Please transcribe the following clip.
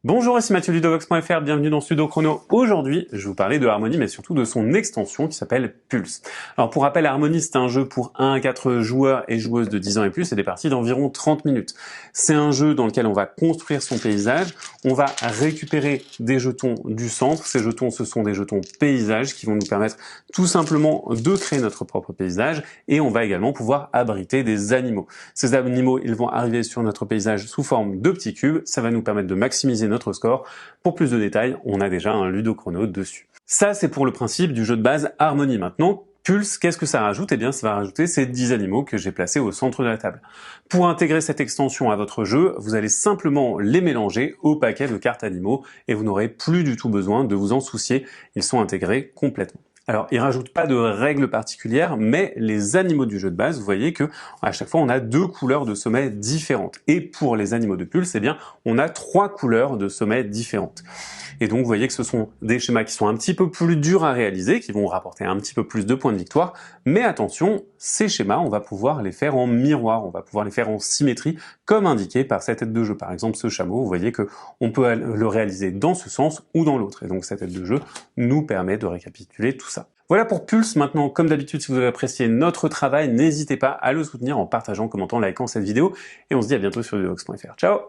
Bonjour, ici Mathieu Ludovox.fr, bienvenue dans Sudo Chrono. Aujourd'hui, je vais vous parler de Harmony, mais surtout de son extension qui s'appelle Pulse. Alors pour rappel, Harmony, c'est un jeu pour 1 à 4 joueurs et joueuses de 10 ans et plus, et des parties d'environ 30 minutes. C'est un jeu dans lequel on va construire son paysage, on va récupérer des jetons du centre. Ces jetons, ce sont des jetons paysages qui vont nous permettre tout simplement de créer notre propre paysage, et on va également pouvoir abriter des animaux. Ces animaux, ils vont arriver sur notre paysage sous forme de petits cubes, ça va nous permettre de maximiser notre score. Pour plus de détails, on a déjà un ludo-chrono dessus. Ça, c'est pour le principe du jeu de base Harmony. Maintenant, Pulse, qu'est-ce que ça rajoute? Eh bien, ça va rajouter ces 10 animaux que j'ai placés au centre de la table. Pour intégrer cette extension à votre jeu, vous allez simplement les mélanger au paquet de cartes animaux et vous n'aurez plus du tout besoin de vous en soucier. Ils sont intégrés complètement. Alors, il rajoute pas de règles particulières, mais les animaux du jeu de base, vous voyez que à chaque fois, on a 2 couleurs de sommet différentes. Et pour les animaux de Pulse, eh bien, on a 3 couleurs de sommet différentes. Et donc, vous voyez que ce sont des schémas qui sont un petit peu plus durs à réaliser, qui vont rapporter un petit peu plus de points de victoire. Mais attention, ces schémas, on va pouvoir les faire en miroir, on va pouvoir les faire en symétrie, comme indiqué par cette aide de jeu. Par exemple, ce chameau, vous voyez que on peut le réaliser dans ce sens ou dans l'autre. Et donc, cette aide de jeu nous permet de récapituler tout ça. Voilà pour Pulse. Maintenant, comme d'habitude, si vous avez apprécié notre travail, n'hésitez pas à le soutenir en partageant, commentant, likant cette vidéo. Et on se dit à bientôt sur ludovox.fr. Ciao!